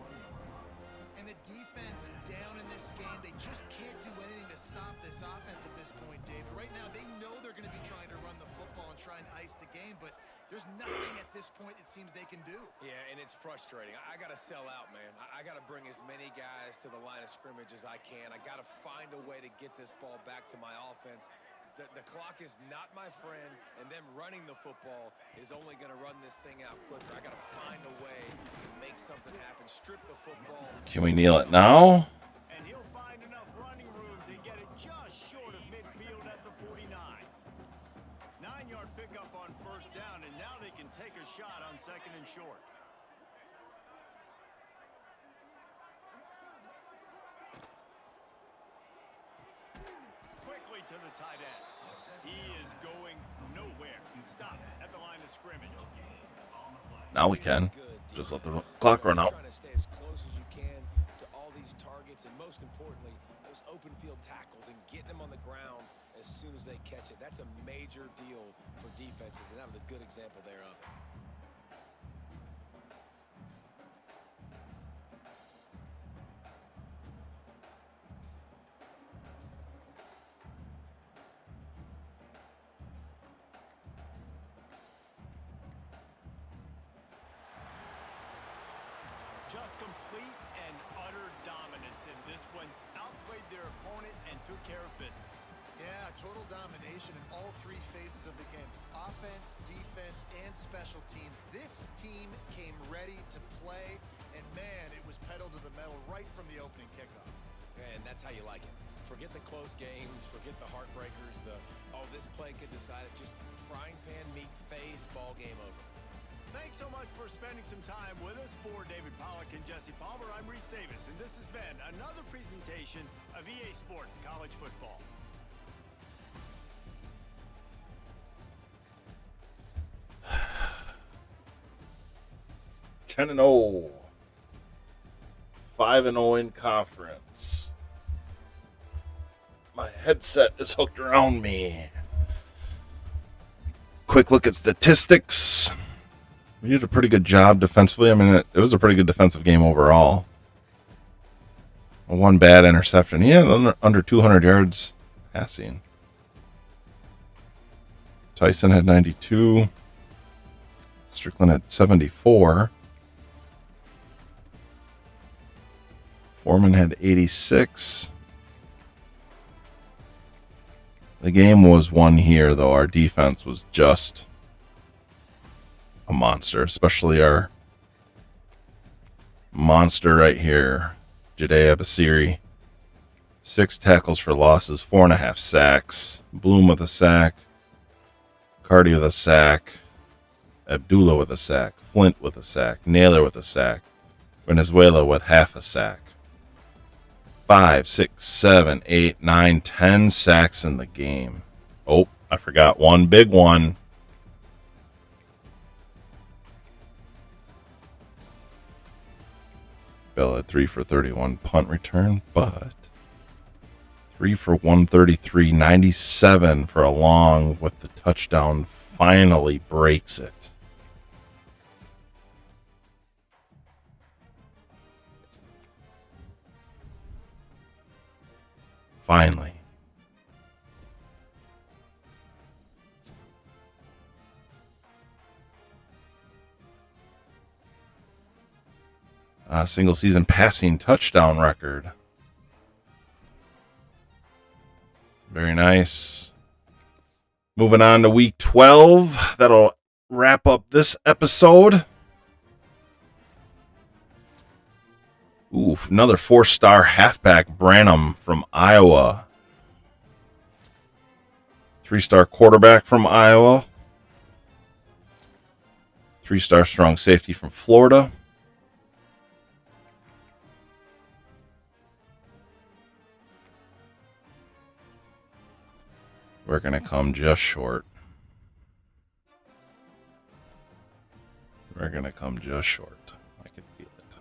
And the defense down in this game, they just can't do anything to stop this offense at this point, David. Right now, they know they're going to be trying to run the football and try and ice the game, but There's nothing at this point it seems they can do. Yeah, and it's frustrating. I got to sell out, man. I got to bring as many guys to the line of scrimmage as I can. I got to find a way to get this ball back to my offense. The clock is not my friend, and them running the football is only going to run this thing out quicker. I got to find a way to make something happen. Strip the football. Can we kneel it now? And he'll find enough running room to get it just short of midfield at the 49. 9-yard pickup on first down, and now they can take a shot on second and short. Quickly to the tight end. He is going nowhere. Stop at the line of scrimmage. Now we can. Just let the clock run out. Trying to stay as close as you can to all these targets, and most importantly, those open field tackles and getting them on the ground as soon as they catch it. That's a major deal for defenses, and that was a good example there of it. Just complete and utter dominance in this one. Outplayed their opponent and took care of business. Yeah, total domination in all three phases of the game. Offense, defense, and special teams. This team came ready to play, and man, it was pedal to the metal right from the opening kickoff. And that's how you like it. Forget the close games, forget the heartbreakers, this play could decide it. Just frying pan, meat face, ball game over. Thanks so much for spending some time with us. For David Pollack and Jesse Palmer, I'm Reese Davis, and this has been another presentation of EA Sports College Football. – 10-0, 5-0 in conference. My headset is hooked around me. Quick look at statistics. We did a pretty good job defensively. I mean, it was a pretty good defensive game overall. One bad interception. He had under 200 yards passing. Tyson had 92. Strickland had 74. Foreman had 86. The game was won here, though. Our defense was just a monster, especially our monster right here, Jade Abasiri. 6 tackles for losses, 4.5 sacks. Bloom with a sack. Cardi with a sack. Abdullah with a sack. Flint with a sack. Naylor with a sack. Venezuela with half a sack. 5, 6, 7, 8, 9, 10 sacks in the game. Oh, I forgot one big one. Bell had 3 for 31 punt return, but 3 for 133, 97 for a long with the touchdown finally breaks it. Finally. Single season passing touchdown record. Very nice. Moving on to week 12. That'll wrap up this episode. Oof, another 4-star halfback, Branham from Iowa. 3-star quarterback from Iowa. 3-star strong safety from Florida. We're going to come just short. We're going to come just short. I can feel it.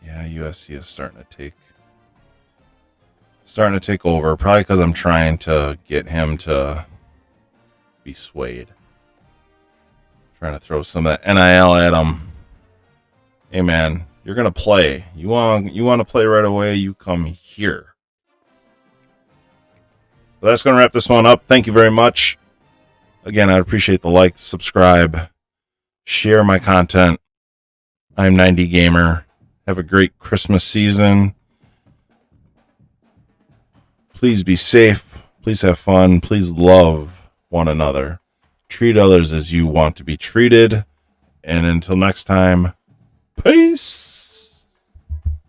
Yeah, USC is starting to take over. Probably because I'm trying to get him to be swayed. Trying to throw some of that NIL at him. Hey, man, You're going to play. You want to play right away, you come here. But that's going to wrap this one up. Thank you very much. Again, I'd appreciate the like, subscribe, share my content. I'm 90 Gamer. Have a great Christmas season. Please be safe. Please have fun. Please love one another. Treat others as you want to be treated. And until next time, peace.